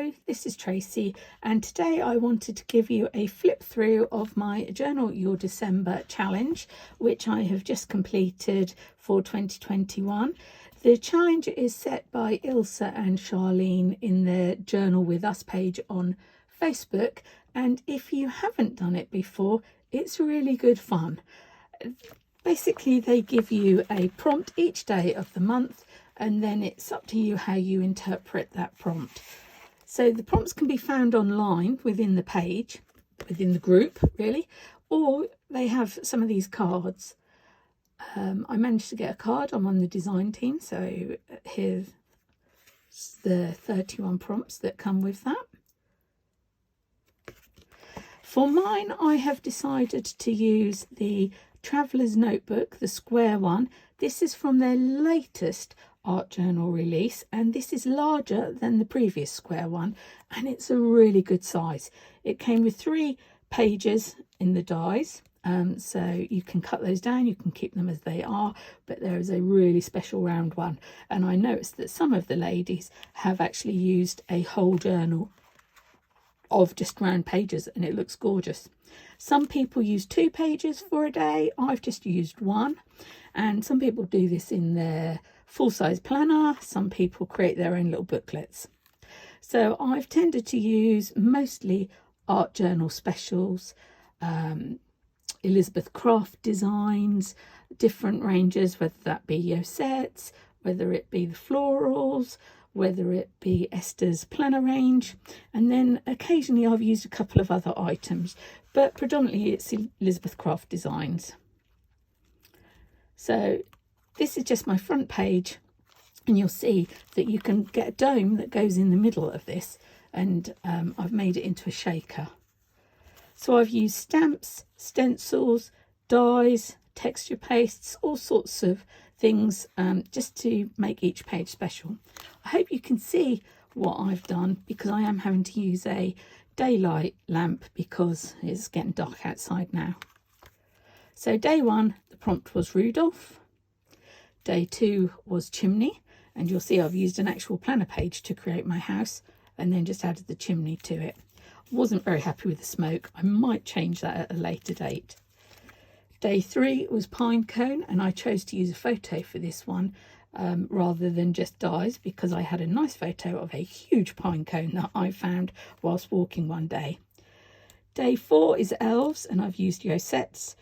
Hello, this is Tracy, and today I wanted to give you a flip through of my Journal Your December challenge, which I have just completed for 2021. The challenge is set by Ilse and Charlene in their Journal With Us page on Facebook, and if you haven't done it before, it's really good fun. Basically, they give you a prompt each day of the month, and then it's up to you how you interpret that prompt. So the prompts can be found online within the page, within the group really, or they have some of these cards. I managed to get a card. I'm on the design team, so here's the 31 prompts that come with that. For mine, I have decided to use the Traveller's Notebook, the square one. This is from their latest art journal release, and this is larger than the previous square one, and it's a really good size. It came with 3 pages in the dies, so you can cut those down, you can keep them as they are, but there is a really special round one, and I noticed that some of the ladies have actually used a whole journal of just round pages, and it looks gorgeous. Some people use 2 pages for a day. I've just used 1, and some people do this in their full-size planner. Some people create their own little booklets. So I've tended to use mostly art journal specials, Elizabeth Craft designs, different ranges, whether that be Yosettes, whether it be the florals, whether it be Esther's planner range, and then occasionally I've used a couple of other items, but predominantly it's Elizabeth Craft designs. So this is just my front page, and you'll see that you can get a dome that goes in the middle of this, and I've made it into a shaker. So I've used stamps, stencils, dies, texture pastes, all sorts of things just to make each page special. I hope you can see what I've done, because I am having to use a daylight lamp because it's getting dark outside now. So day 1, the prompt was Rudolph. Day 2 was Chimney, and you'll see I've used an actual planner page to create my house and then just added the chimney to it. I wasn't very happy with the smoke. I might change that at a later date. Day 3 was Pine Cone, and I chose to use a photo for this one rather than just dies, because I had a nice photo of a huge pine cone that I found whilst walking one day. Day 4 is Elves, and I've used Yosettes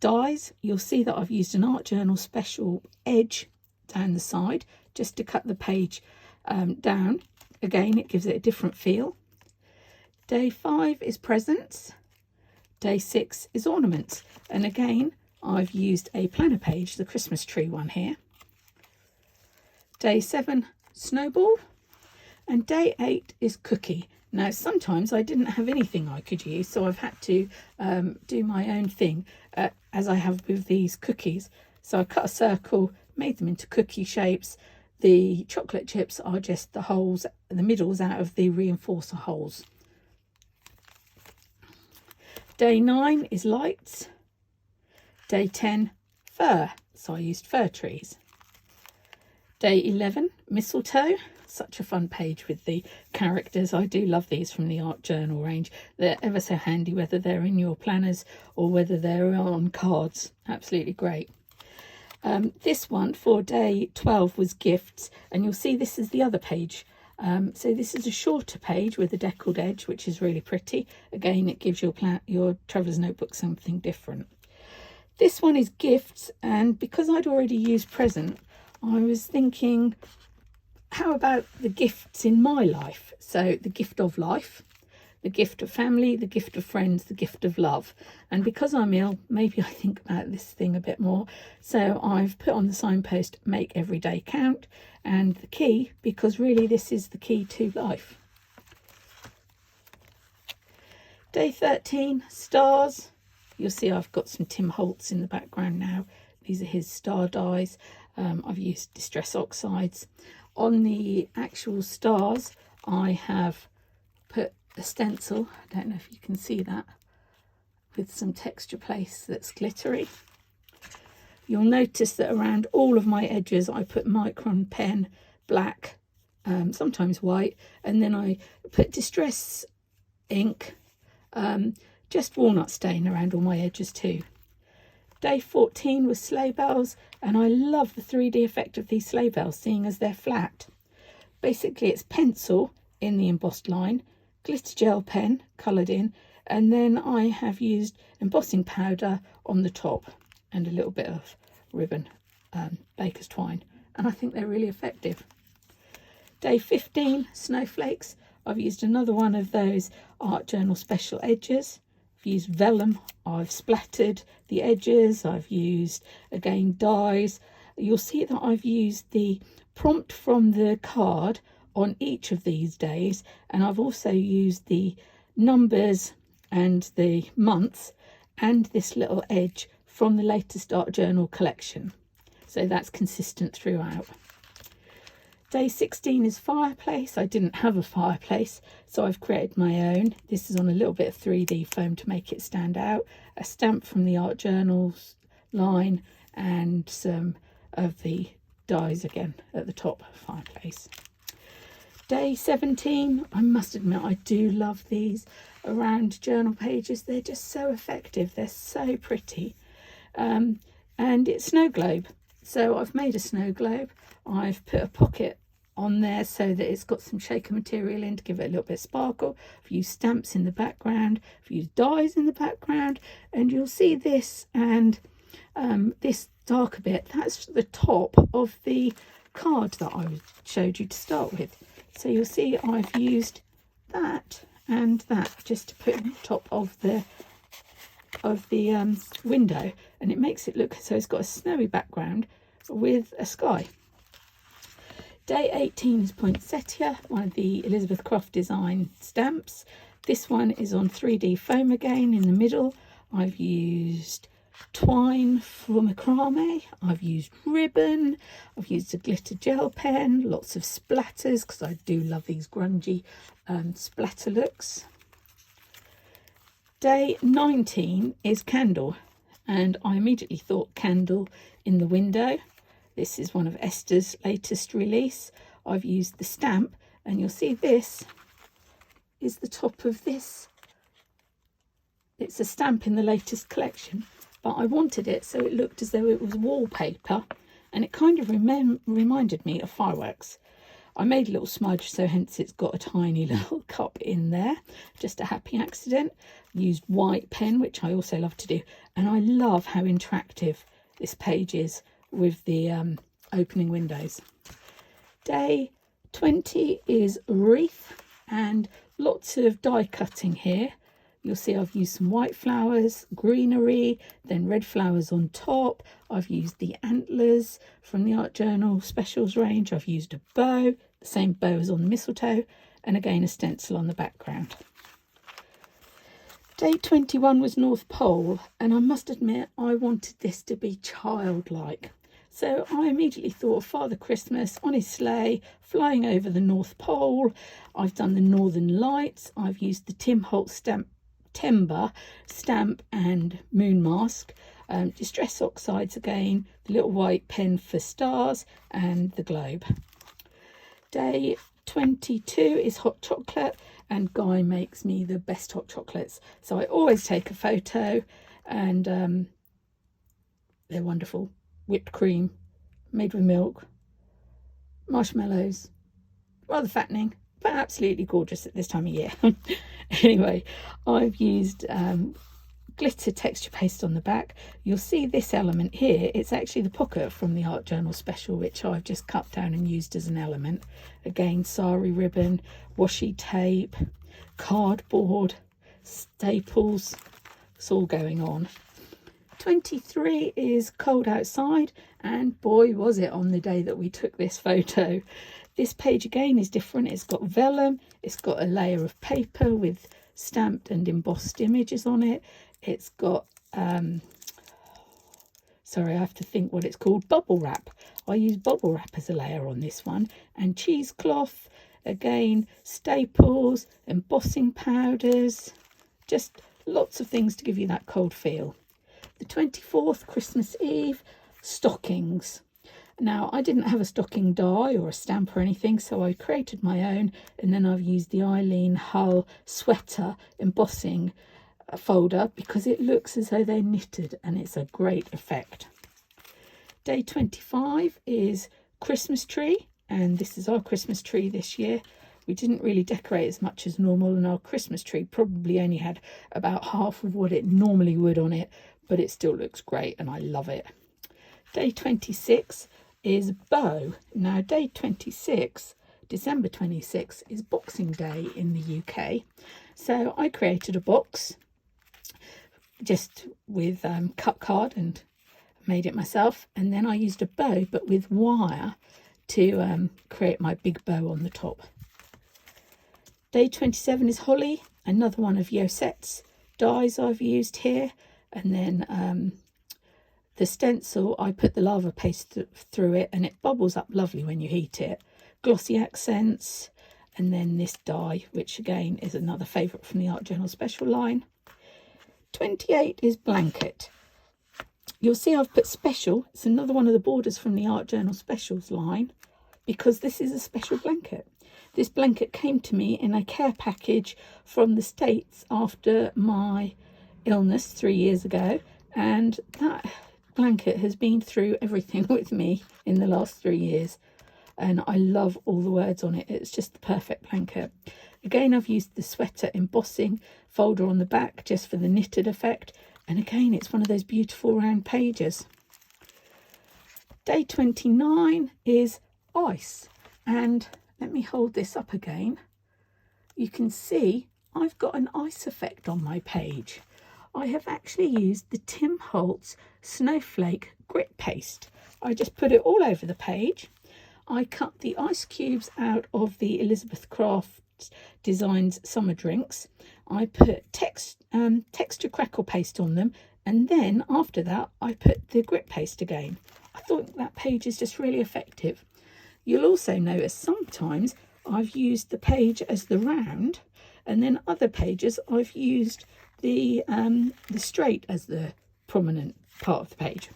dies. You'll see that I've used an art journal special edge down the side just to cut the page down. Again, it gives it a different feel. Day 5 is Presents. Day 6 is Ornaments, and again I've used a planner page, the Christmas tree one here. Day 7, Snowball, and day 8 is Cookie. Now sometimes I didn't have anything I could use, so I've had to do my own thing, as I have with these cookies. So I cut a circle, made them into cookie shapes. The chocolate chips are just the holes, the middles out of the reinforcer holes. Day 9 is Lights. Day 10, Fir, so I used fir trees. Day 11, Mistletoe. Such a fun page with the characters. I do love these from the art journal range. They're ever so handy, whether they're in your planners or whether they're on cards. Absolutely great. This one for day 12 was Gifts, and you'll see this is the other page. So this is a shorter page with a deckled edge, which is really pretty. Again, it gives your Traveller's Notebook something different. This one is Gifts, and because I'd already used Present, I was thinking, how about the gifts in my life? So the gift of life, the gift of family, the gift of friends, the gift of love. And because I'm ill, maybe I think about this thing a bit more. So I've put on the signpost, make every day count, and the key, because really this is the key to life. Day 13, Stars. You'll see I've got some Tim Holtz in the background now. These are his star dies. I've used Distress Oxides. On the actual stars, I have put a stencil, I don't know if you can see that, with some texture paste that's glittery. You'll notice that around all of my edges I put Micron pen black sometimes white, and then I put distress ink, just walnut stain around all my edges too. Day 14 was sleigh bells, and I love the 3D effect of these sleigh bells, seeing as they're flat. Basically it's pencil in the embossed line, glitter gel pen coloured in, and then I have used embossing powder on the top and a little bit of ribbon, baker's twine, and I think they're really effective. Day 15, snowflakes. I've used another one of those art journal special edges. I've used vellum, I've splattered the edges, I've used again dies. You'll see that I've used the prompt from the card on each of these days, and I've also used the numbers and the months and this little edge from the latest art journal collection, so that's consistent throughout. Day 16 is fireplace. I didn't have a fireplace, so I've created my own. This is on a little bit of 3D foam to make it stand out, a stamp from the art journals line, and some of the dies again at the top. Fireplace. Day 17, I must admit I do love these around journal pages. They're just so effective, they're so pretty. And it's snow globe, so I've made a snow globe. I've put a pocket on there so that it's got some shaker material in to give it a little bit of sparkle. I've used stamps in the background, I've used dies in the background, and you'll see this and this darker bit, that's the top of the card that I showed you to start with. So you'll see I've used that and that just to put on top of the window, and it makes it look so it's got a snowy background with a sky. Day 18 is poinsettia, one of the Elizabeth Croft design stamps. This one is on 3D foam again in the middle. I've used twine for macrame, I've used ribbon, I've used a glitter gel pen, lots of splatters because I do love these grungy splatter looks. Day 19 is candle, and I immediately thought candle in the window. This is one of Esther's latest release. I've used the stamp, and you'll see this is the top of this. It's a stamp in the latest collection, but I wanted it so it looked as though it was wallpaper, and it kind of reminded me of fireworks. I made a little smudge, so hence it's got a tiny little cup in there, just a happy accident. Used white pen, which I also love to do, and I love how interactive this page is with the opening windows. Day 20 is wreath, and lots of die cutting here. You'll see I've used some white flowers, greenery, then red flowers on top. I've used the antlers from the Art Journal Specials range. I've used a bow, the same bow as on the mistletoe, and again a stencil on the background. Day 21 was North Pole, and I must admit I wanted this to be childlike. So I immediately thought of Father Christmas on his sleigh, flying over the North Pole. I've done the Northern Lights. I've used the Tim Holtz Timber stamp and moon mask, distress oxides again, the little white pen for stars, and the globe. Day 22 is hot chocolate, and Guy makes me the best hot chocolates, so I always take a photo, and they're wonderful. Whipped cream made with milk, marshmallows, rather fattening, but absolutely gorgeous at this time of year. Anyway, I've used glitter texture paste on the back. You'll see this element here, it's actually the pocket from the Art Journal Special, which I've just cut down and used as an element. Again, sari ribbon, washi tape, cardboard, staples, it's all going on. 23 is cold outside, and boy was it on the day that we took this photo. This page again is different. It's got vellum, it's got a layer of paper with stamped and embossed images on it. It's got sorry, I have to think what it's called, bubble wrap. I use bubble wrap as a layer on this one, and cheesecloth, again staples, embossing powders, just lots of things to give you that cold feel. The 24th, Christmas Eve, stockings. Now, I didn't have a stocking die or a stamp or anything, so I created my own, and then I've used the Eileen Hull sweater embossing folder because it looks as though they're knitted and it's a great effect. Day 25 is Christmas tree, and this is our Christmas tree this year. We didn't really decorate as much as normal, and our Christmas tree probably only had about half of what it normally would on it, but it still looks great and I love it. Day 26 is bow. Now, day 26, December 26, is Boxing Day in the UK. So I created a box just with cut card and made it myself. And then I used a bow, but with wire, to create my big bow on the top. Day 27 is holly, another one of Yosette's dies I've used here. And then the stencil, I put the lava paste through it and it bubbles up lovely when you heat it. Glossy accents, and then this die, which again is another favourite from the Art Journal Special line. 28 is blanket. You'll see I've put special. It's another one of the borders from the Art Journal Specials line because this is a special blanket. This blanket came to me in a care package from the States after my illness 3 years ago, and that blanket has been through everything with me in the last 3 years, and I love all the words on it. It's just the perfect blanket. Again, I've used the sweater embossing folder on the back just for the knitted effect, and again it's one of those beautiful round pages. Day 29 is ice, and let me hold this up again. You can see I've got an ice effect on my page. I have actually used the Tim Holtz snowflake grit paste. I just put it all over the page. I cut the ice cubes out of the Elizabeth Crafts Designs summer drinks. I put texture crackle paste on them, and then after that I put the grit paste again. I thought that page is just really effective. You'll also notice sometimes I've used the page as the round, and then other pages I've used the straight as the prominent part of the page.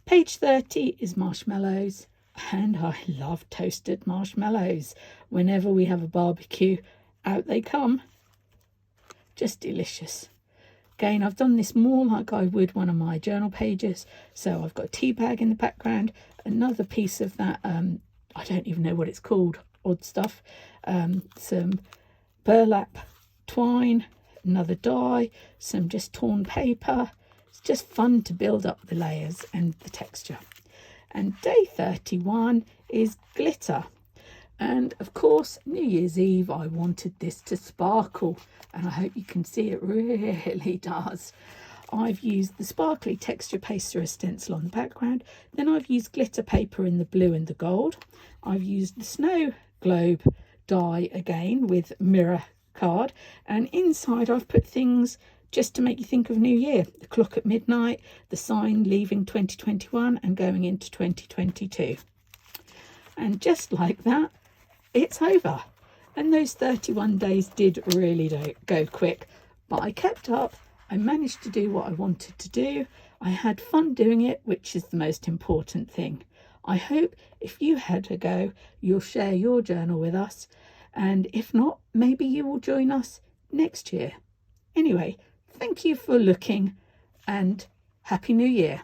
Page 30 is marshmallows, and I love toasted marshmallows. Whenever we have a barbecue, out they come. Just delicious. Again, I've done this more like I would one of my journal pages. So I've got a tea bag in the background, another piece of that, I don't even know what it's called, odd stuff, some burlap twine, another die, some just torn paper. It's just fun to build up the layers and the texture. And day 31 is glitter. And of course, New Year's Eve, I wanted this to sparkle, and I hope you can see it really does. I've used the sparkly texture paste through a stencil on the background. Then I've used glitter paper in the blue and the gold. I've used the snow globe die again with mirror card, and inside I've put things just to make you think of New Year. The clock at midnight, the sign leaving 2021 and going into 2022. And just like that, it's over. And those 31 days did really go quick, but I kept up. I managed to do what I wanted to do. I had fun doing it, which is the most important thing. I hope if you had a go, you'll share your journal with us. And if not, maybe you will join us next year. Anyway, thank you for looking, and Happy New Year.